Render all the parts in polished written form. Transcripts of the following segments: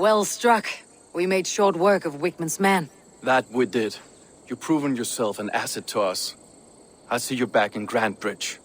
Well struck. We made short work of Wickman's man. That we did. You've proven yourself an asset to us. I'll see you back in Grand Bridge.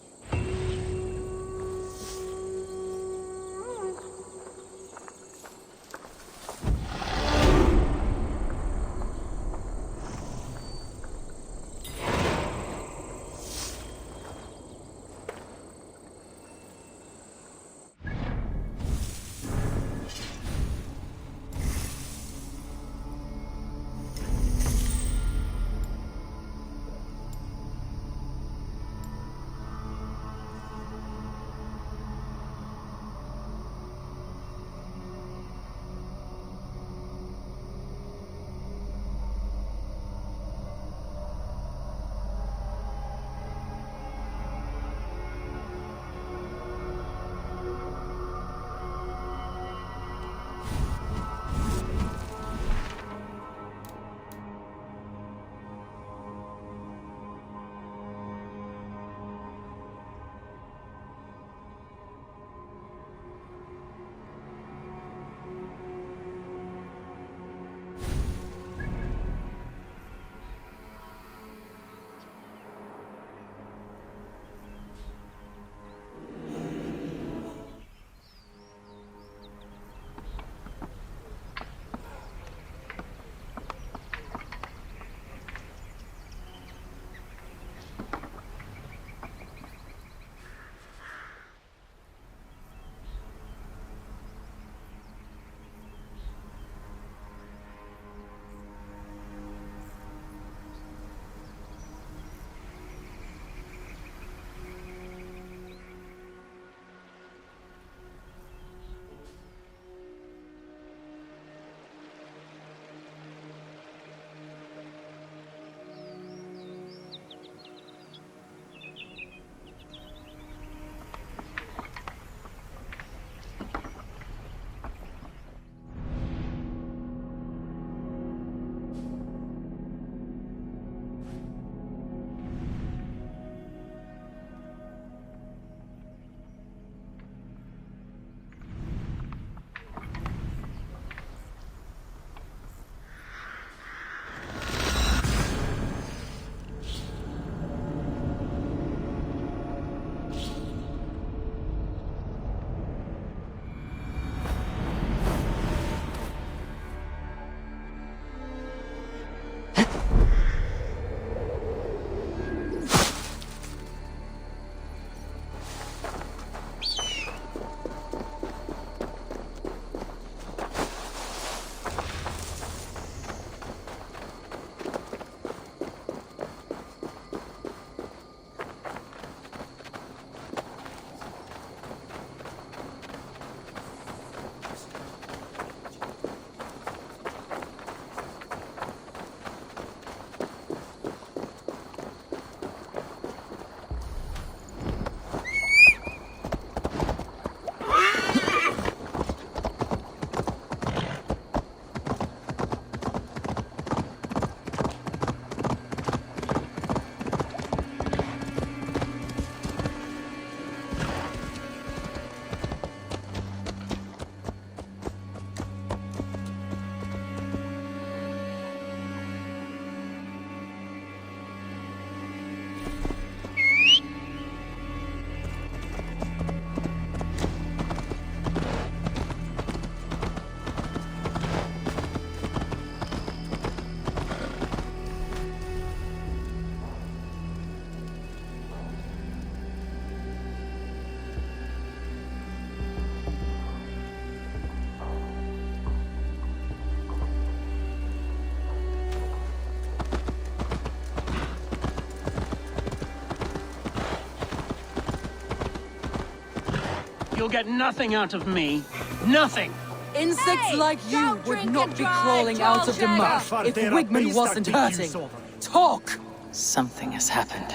You'll get nothing out of me. Nothing! Insects like you would not be crawling out of the mud if Wigman wasn't hurting. Talk! Something has happened.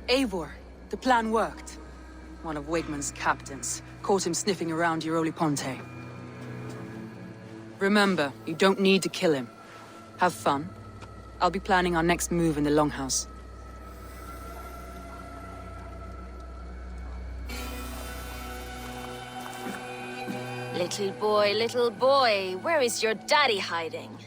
Eivor, the plan worked. One of Wigman's captains caught him sniffing around Euroli Ponte. Remember, you don't need to kill him. Have fun. I'll be planning our next move in the Longhouse. little boy, where is your daddy hiding?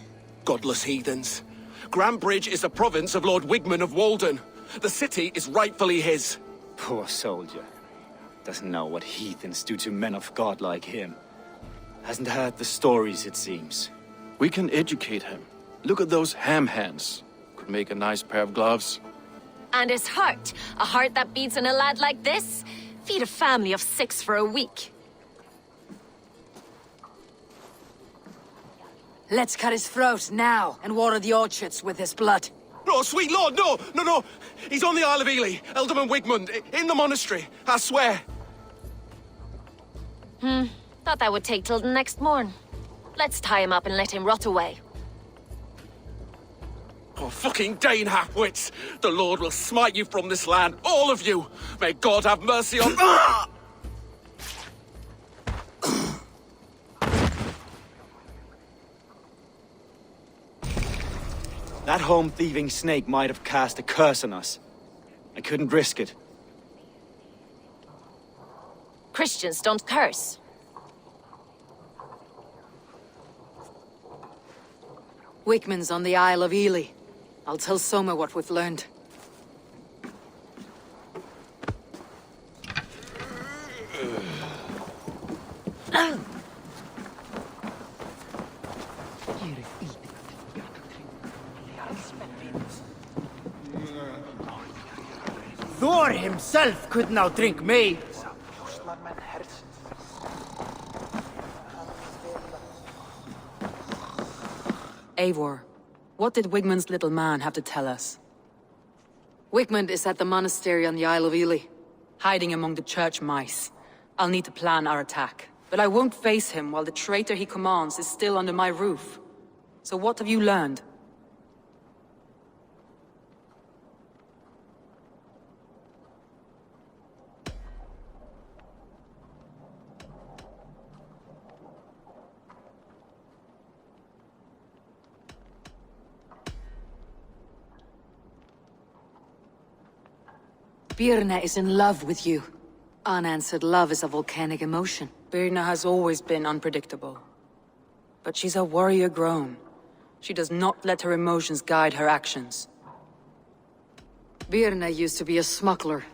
Godless heathens. Grambridge is a province of Lord Wigman of Walden. The city is rightfully his. Poor soldier. Doesn't know what heathens do to men of God like him. Hasn't heard the stories, it seems. We can educate him. Look at those ham hands. Could make a nice pair of gloves. And his heart, a heart that beats in a lad like this? Feed a family of 6 for a week. Let's cut his throat now and water the orchards with his blood. No, sweet lord, no! He's on the Isle of Ely, Ealdorman Wigmund, in the monastery, I swear. Thought that would take till the next morn. Let's tie him up and let him rot away. Oh, fucking Dane half-wits! The Lord will smite you from this land, all of you! May God have mercy on... That home-thieving snake might have cast a curse on us. I couldn't risk it. Christians don't curse. Wigman's on the Isle of Ely. I'll tell Soma what we've learned. Thor himself could not drink me. Eivor, what did Wigmund's little man have to tell us? Wigmund is at the monastery on the Isle of Ely, hiding among the church mice. I'll need to plan our attack, but I won't face him while the traitor he commands is still under my roof. So what have you learned? Birna is in love with you. Unanswered love is a volcanic emotion. Birna has always been unpredictable. But she's a warrior grown. She does not let her emotions guide her actions. Birna used to be a smuggler.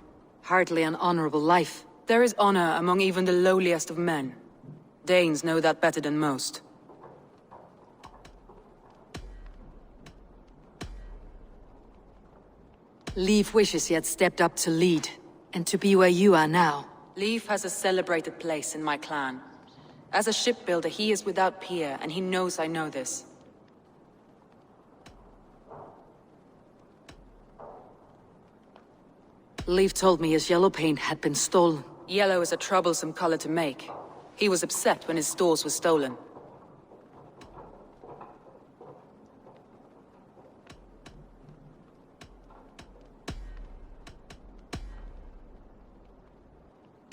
Hardly an honorable life. There is honor among even the lowliest of men. Danes know that better than most. Leif wishes he had stepped up to lead, and to be where you are now. Leif has a celebrated place in my clan. As a shipbuilder, he is without peer, and he knows I know this. Leif told me his yellow paint had been stolen. Yellow is a troublesome color to make. He was upset when his stores were stolen.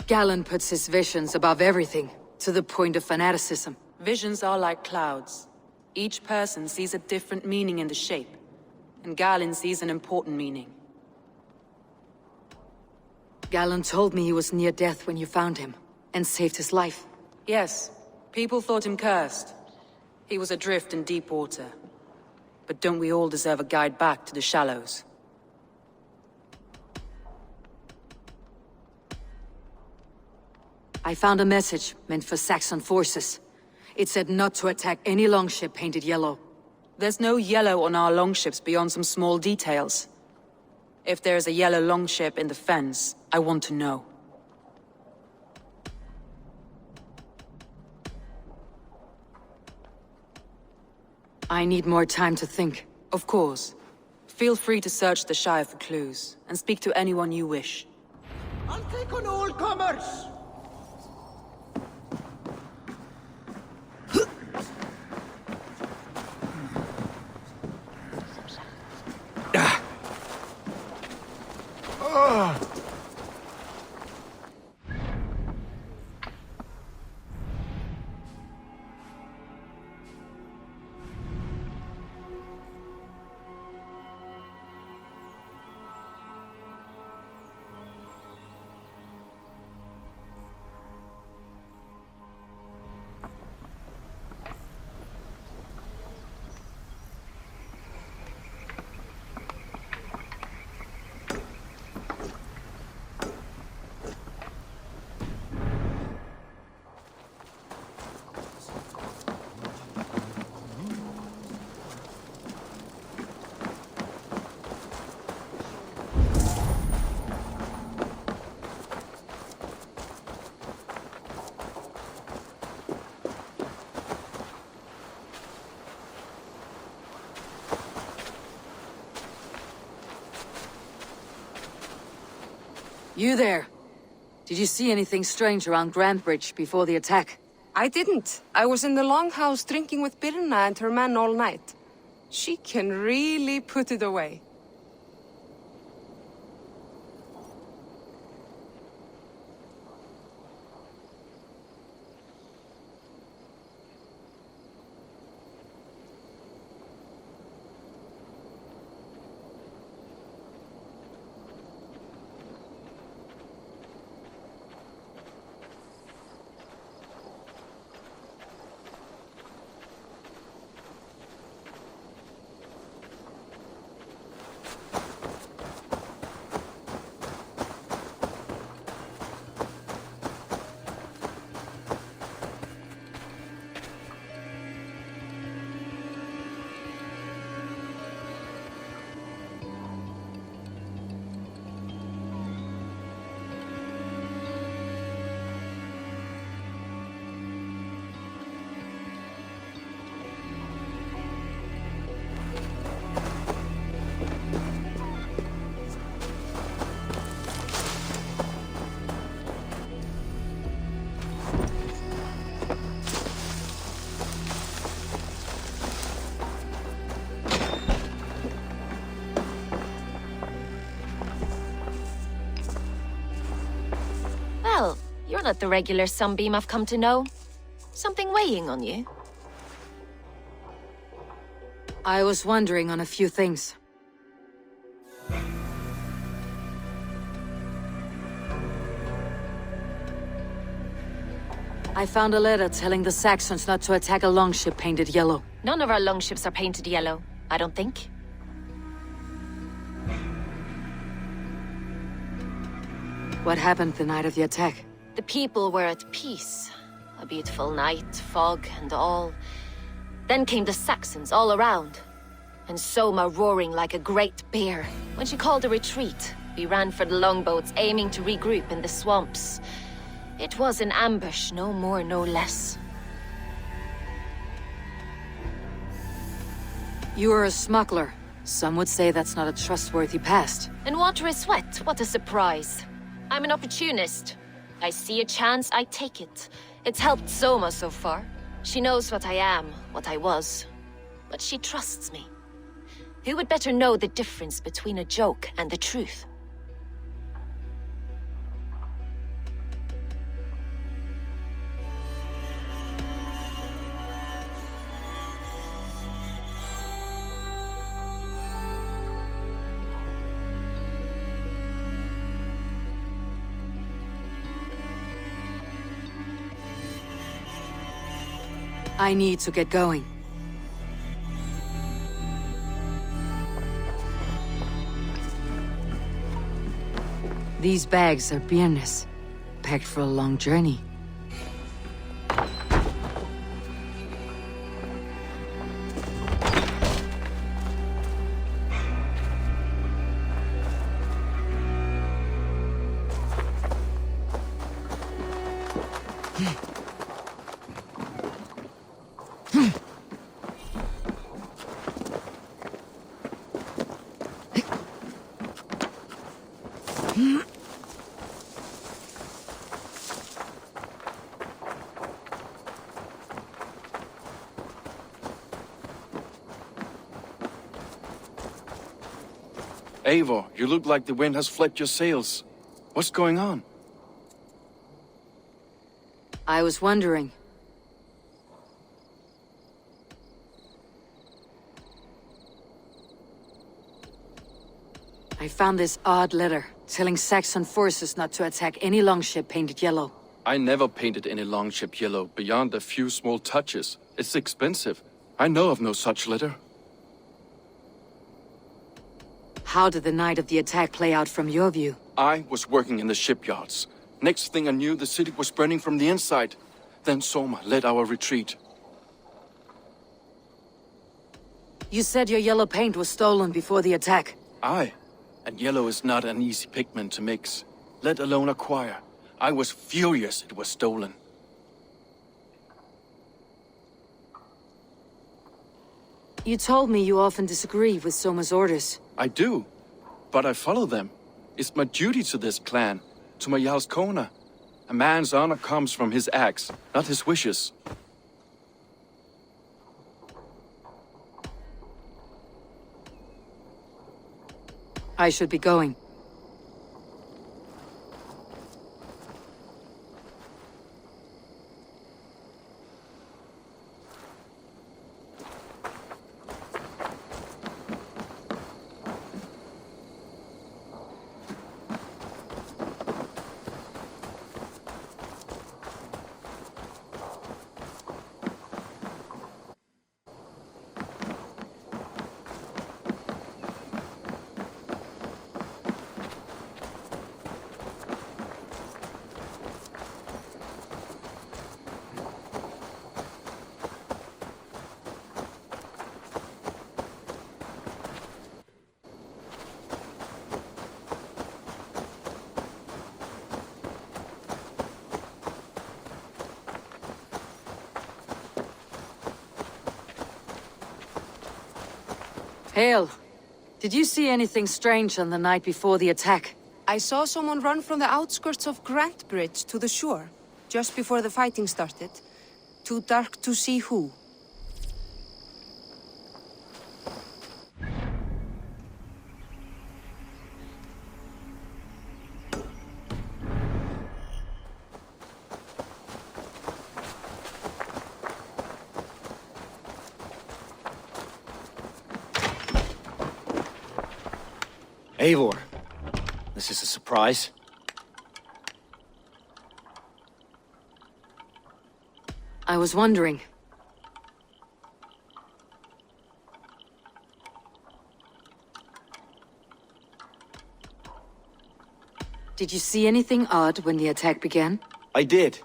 Galen puts his visions above everything, to the point of fanaticism. Visions are like clouds. Each person sees a different meaning in the shape, and Galen sees an important meaning. Galen told me he was near death when you found him, and saved his life. Yes, people thought him cursed. He was adrift in deep water. But don't we all deserve a guide back to the shallows? I found a message meant for Saxon forces. It said not to attack any longship painted yellow. There's no yellow on our longships beyond some small details. If there's a yellow longship in the fens, I want to know. I need more time to think. Of course. Feel free to search the Shire for clues, and speak to anyone you wish. I'll take on all comers! You there. Did you see anything strange around Grand Bridge before the attack? I didn't. I was in the longhouse drinking with Birna and her men all night. She can really put it away. Well, you're not the regular sunbeam I've come to know. Something weighing on you? I was wondering on a few things. I found a letter telling the Saxons not to attack a longship painted yellow. None of our longships are painted yellow, I don't think. What happened the night of the attack? The people were at peace. A beautiful night, fog and all. Then came the Saxons all around. And Soma roaring like a great bear. When she called a retreat, we ran for the longboats, aiming to regroup in the swamps. It was an ambush, no more, no less. You were a smuggler. Some would say that's not a trustworthy past. And water is wet, what a surprise. I'm an opportunist. I see a chance, I take it. It's helped Soma so far. She knows what I am, what I was. But she trusts me. Who would better know the difference between a joke and the truth? I need to get going. These bags are Birna's, packed for a long journey. Eivor, you look like the wind has flecked your sails. What's going on? I was wondering. I found this odd letter, telling Saxon forces not to attack any longship painted yellow. I never painted any longship yellow beyond a few small touches. It's expensive. I know of no such letter. How did the night of the attack play out from your view? I was working in the shipyards. Next thing I knew, the city was burning from the inside. Then Soma led our retreat. You said your yellow paint was stolen before the attack. Aye. And yellow is not an easy pigment to mix, let alone acquire. I was furious it was stolen. You told me you often disagree with Soma's orders. I do, but I follow them. It's my duty to this clan, to my Jarl's Kona. A man's honor comes from his acts, not his wishes. I should be going. Hail. Did you see anything strange on the night before the attack? I saw someone run from the outskirts of Grant Bridge to the shore, just before the fighting started. Too dark to see who. Eivor, this is a surprise. I was wondering. Did you see anything odd when the attack began? I did.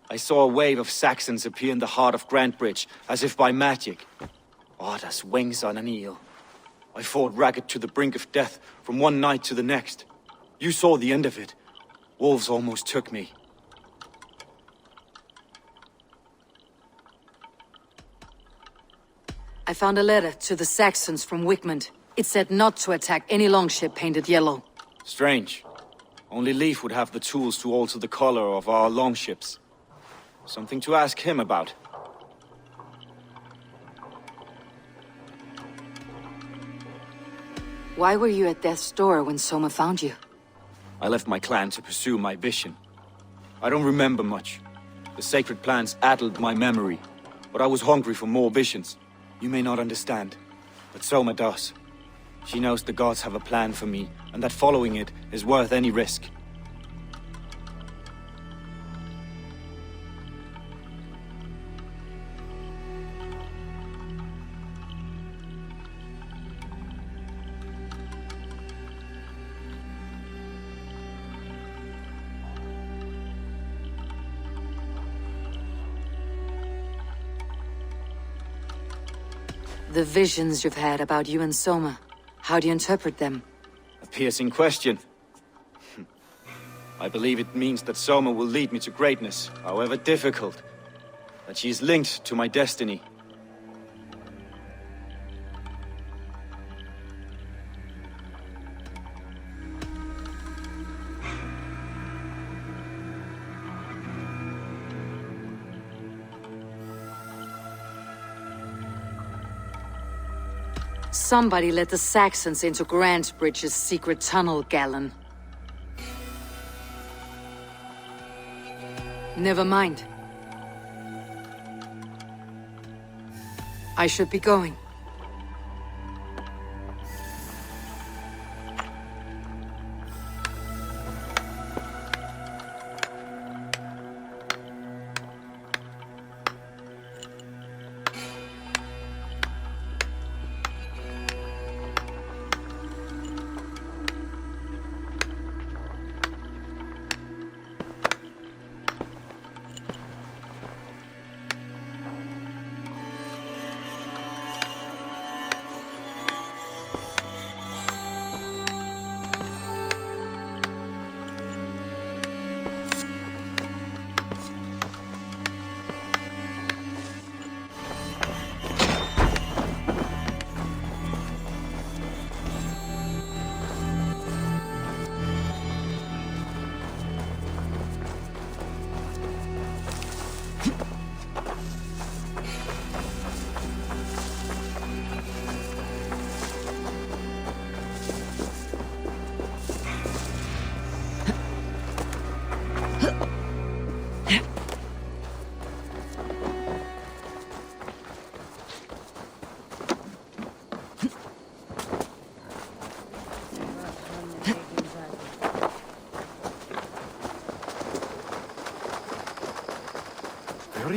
I saw a wave of Saxons appear in the heart of Grant Bridge, as if by magic. Odd as wings on an eel. I fought ragged to the brink of death from one night to the next. You saw the end of it. Wolves almost took me. I found a letter to the Saxons from Wigmund. It said not to attack any longship painted yellow. Strange. Only Leif would have the tools to alter the color of our longships. Something to ask him about. Why were you at death's door when Soma found you? I left my clan to pursue my vision. I don't remember much. The sacred plants addled my memory, but I was hungry for more visions. You may not understand, but Soma does. She knows the gods have a plan for me, and that following it is worth any risk. The visions you've had about you and Soma, how do you interpret them? A piercing question. I believe it means that Soma will lead me to greatness, however difficult. That she is linked to my destiny. Somebody let the Saxons into Grant Bridge's secret tunnel, Galen. Never mind. I should be going.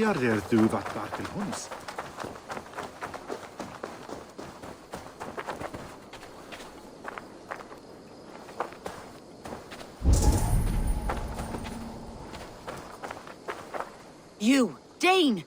marjarer duvat varken hons. You, Dane!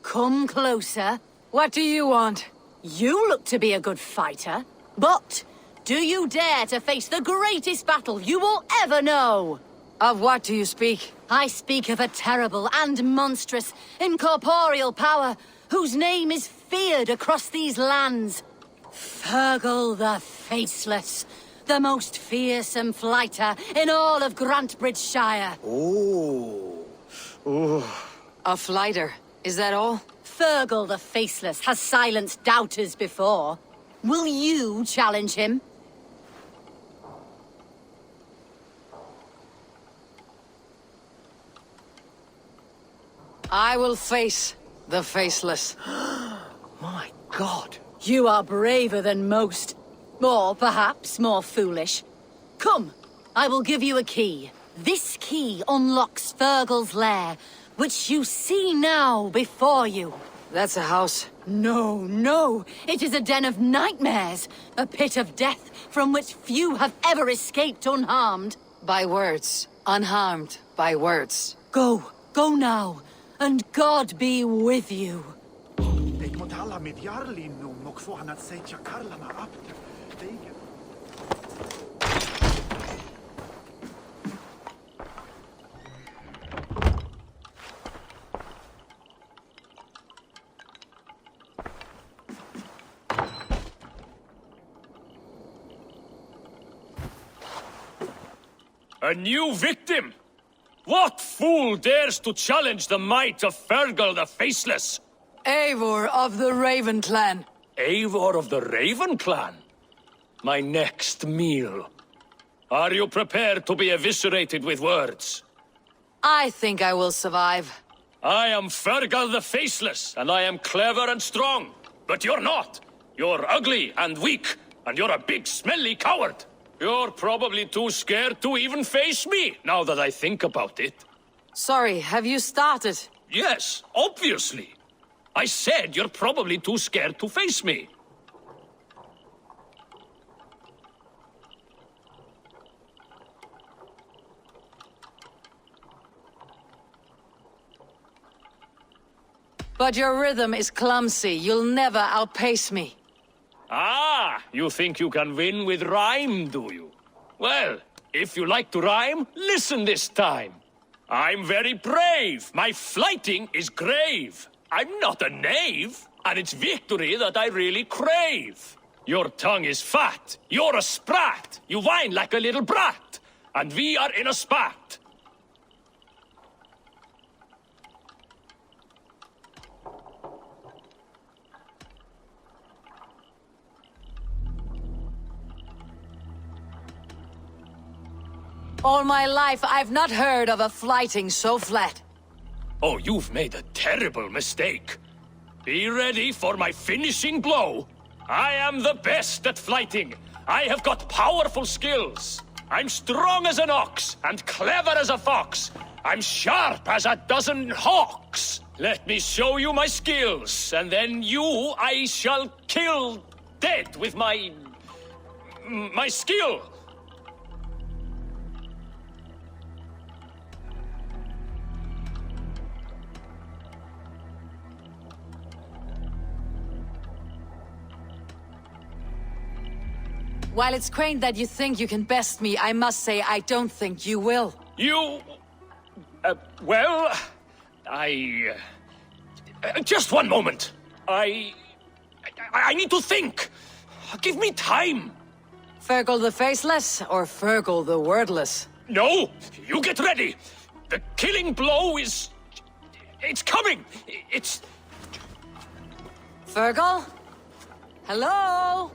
Come closer. What do you want? You look to be a good fighter, but do you dare to face the greatest battle you will ever know? Of what do you speak? I speak of a terrible and monstrous, incorporeal power whose name is feared across these lands. Fergal the Faceless, the most fearsome fighter in all of Grantebridgeshire. A flighter, is that all? Fergal the Faceless has silenced doubters before. Will you challenge him? I will face the Faceless. My God. You are braver than most. Or perhaps more foolish. Come, I will give you a key. This key unlocks Fergal's lair, which you see now before you. That's a house. No, no. It is a den of nightmares. A pit of death from which few have ever escaped unharmed. By words. Unharmed by words. Go. Go now. And God be with you. Ik moet alla mit jarlin nu nog få han att säga karlarna upp. A new victim? What fool dares to challenge the might of Fergal the Faceless? Eivor of the Raven Clan. Eivor of the Raven Clan? My next meal. Are you prepared to be eviscerated with words? I think I will survive. I am Fergal the Faceless, and I am clever and strong. But you're not. You're ugly and weak, and you're a big, smelly coward. You're probably too scared to even face me, now that I think about it. Sorry, have you started? Yes, obviously. I said you're probably too scared to face me. But your rhythm is clumsy. You'll never outpace me. Ah, you think you can win with rhyme, do you? Well, if you like to rhyme, listen this time. I'm very brave. My flighting is grave. I'm not a knave, and it's victory that I really crave. Your tongue is fat. You're a sprat. You whine like a little brat. And we are in a spat. All my life, I've not heard of a flighting so flat. Oh, you've made a terrible mistake. Be ready for my finishing blow. I am the best at flighting. I have got powerful skills. I'm strong as an ox and clever as a fox. I'm sharp as a dozen hawks. Let me show you my skills, and then you I shall kill dead with my skill. While it's quaint that you think you can best me, I must say I don't think you will. You... well... just one moment. I need to think. Give me time. Fergal the Faceless or Fergal the Wordless? No, you get ready. The killing blow is... it's coming. It's... Fergal? Hello?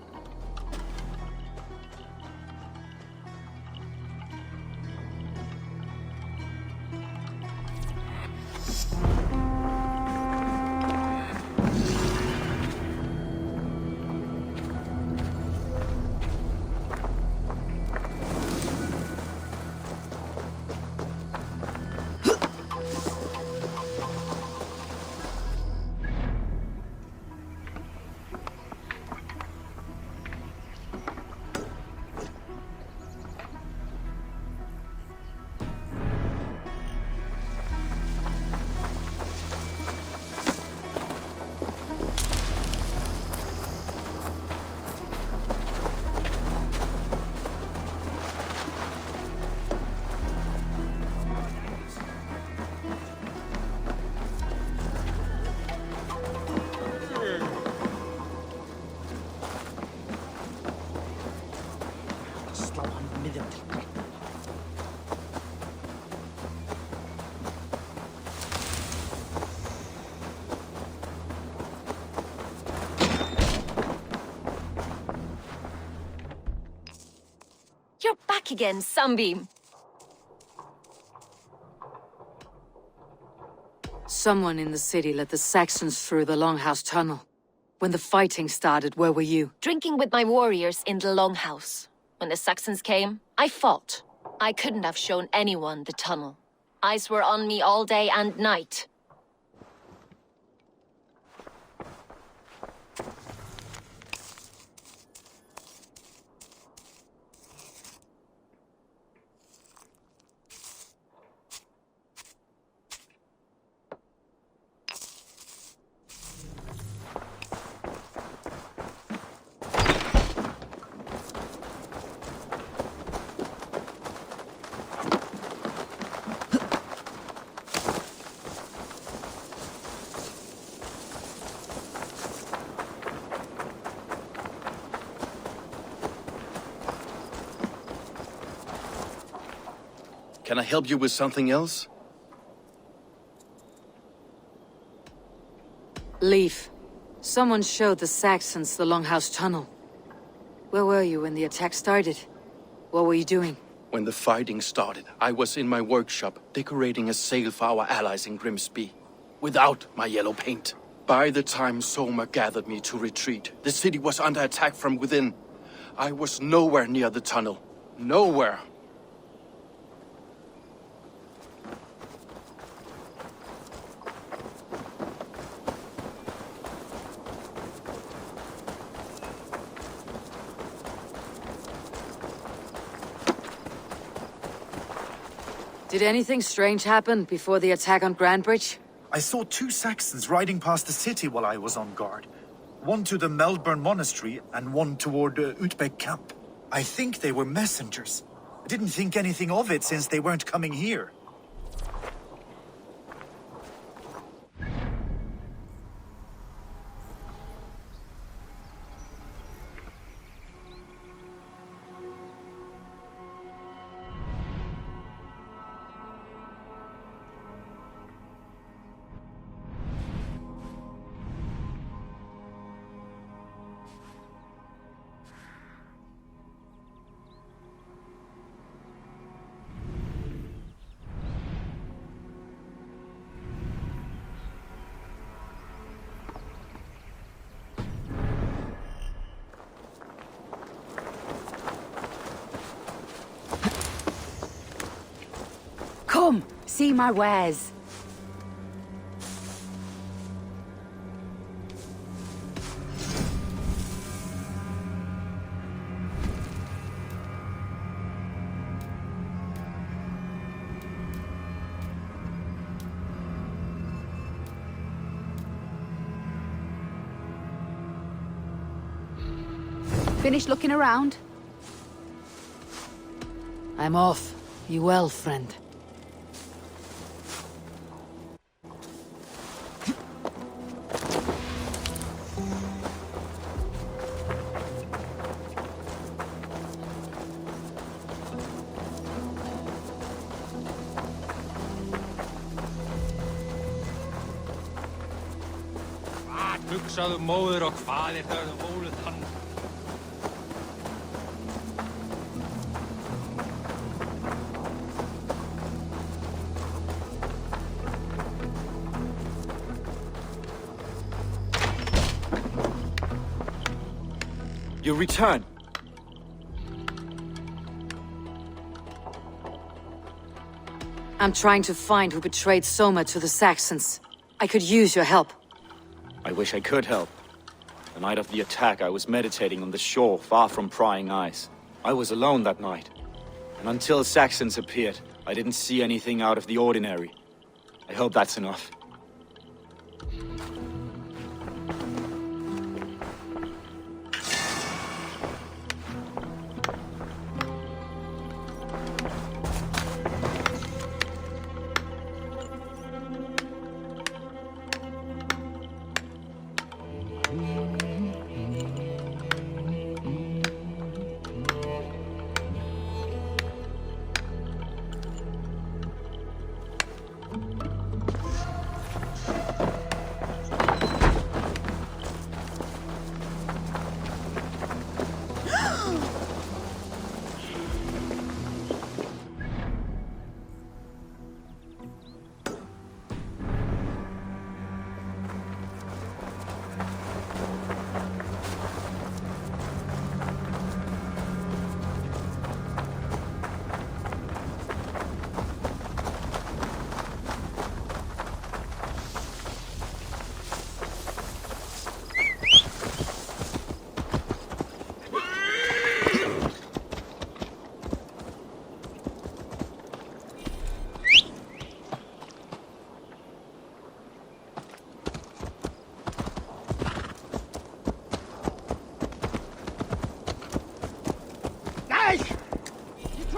You're back again, Sunbeam. Someone in the city let the Saxons through the Longhouse tunnel. When the fighting started, where were you? Drinking with my warriors in the Longhouse. When the Saxons came, I fought. I couldn't have shown anyone the tunnel. Eyes were on me all day and night. Can I help you with something else? Leaf. Someone showed the Saxons the Longhouse tunnel. Where were you when the attack started? What were you doing? When the fighting started, I was in my workshop decorating a sail for our allies in Grimsby. Without my yellow paint. By the time Soma gathered me to retreat, the city was under attack from within. I was nowhere near the tunnel. Nowhere. Did anything strange happen before the attack on Grandbridge? I saw 2 Saxons riding past the city while I was on guard. One to the Melbourne Monastery and one toward Utbeck Camp. I think they were messengers. I didn't think anything of it since they weren't coming here. Come, see my wares. Finished looking around? I'm off. You well, friend? Hugsaðu móður og hvað það ólið hann? You return. I'm trying to find who betrayed Soma to the Saxons. I could use your help. I wish I could help. The night of the attack, I was meditating on the shore, far from prying eyes. I was alone that night. And until Saxons appeared, I didn't see anything out of the ordinary. I hope that's enough.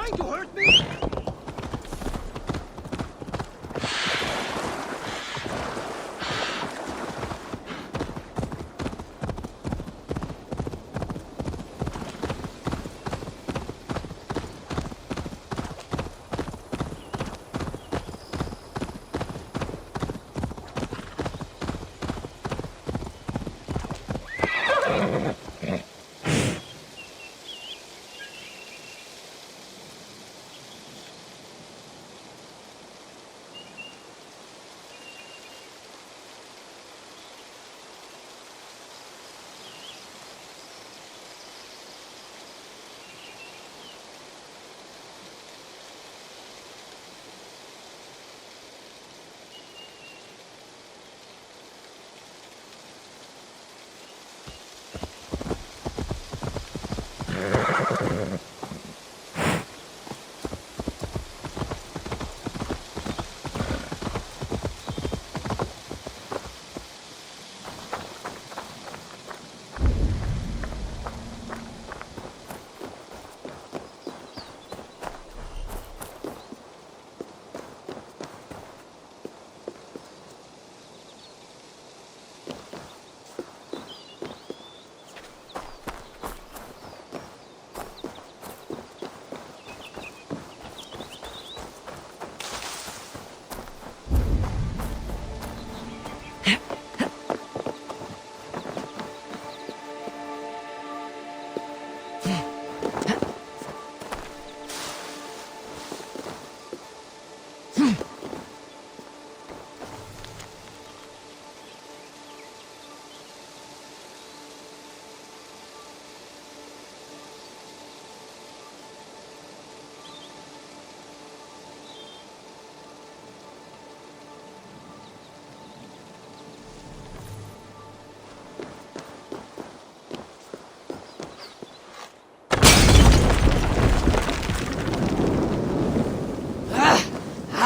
trying to hurt me?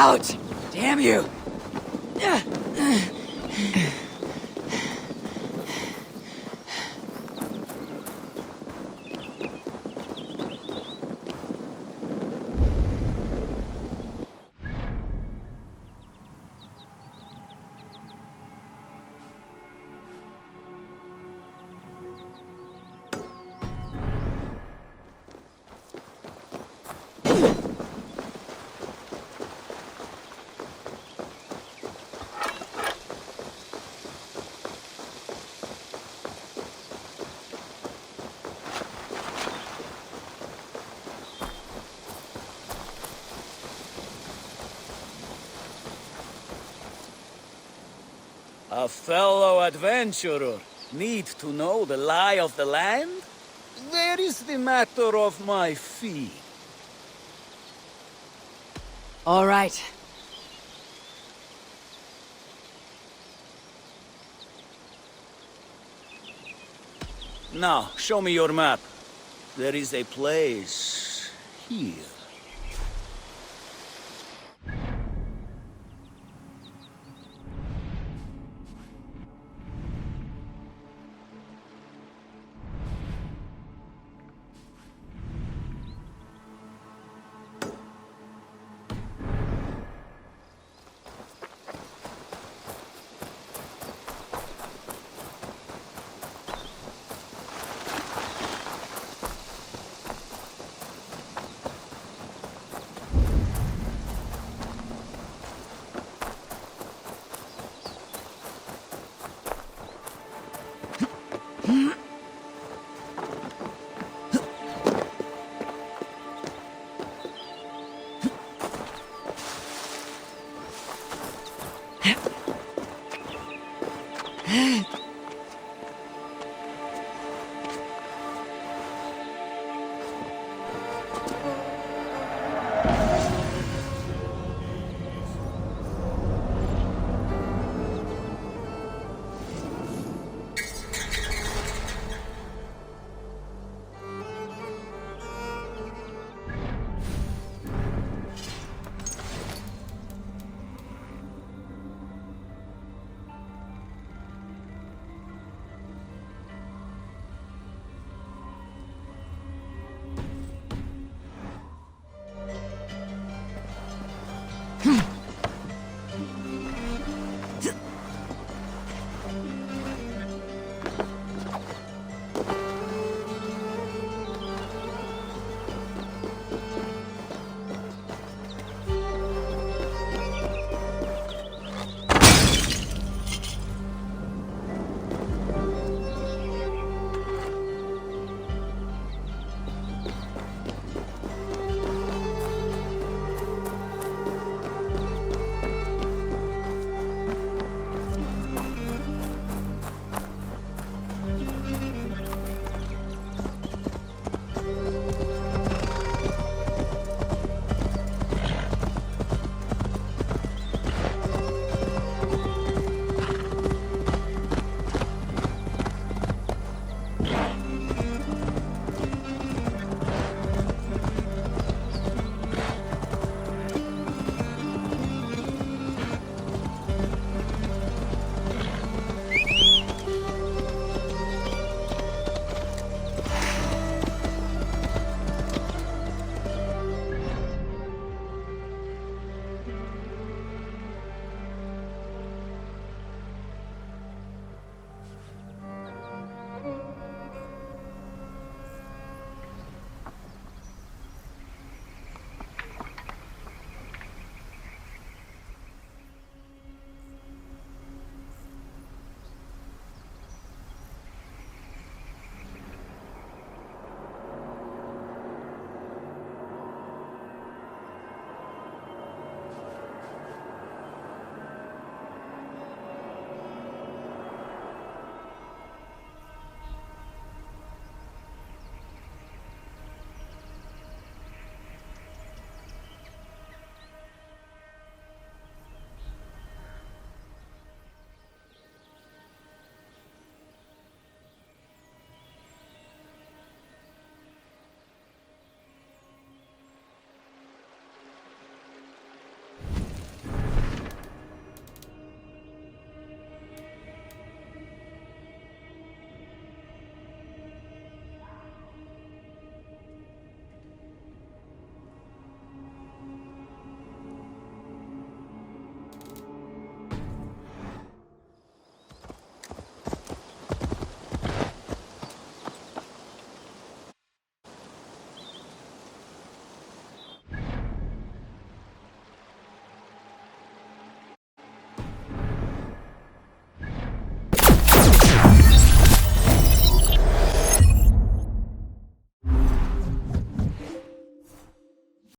Ouch! Damn you! A fellow adventurer need to know the lie of the land? Where is the matter of my fee? All right. Now, show me your map. There is a place here.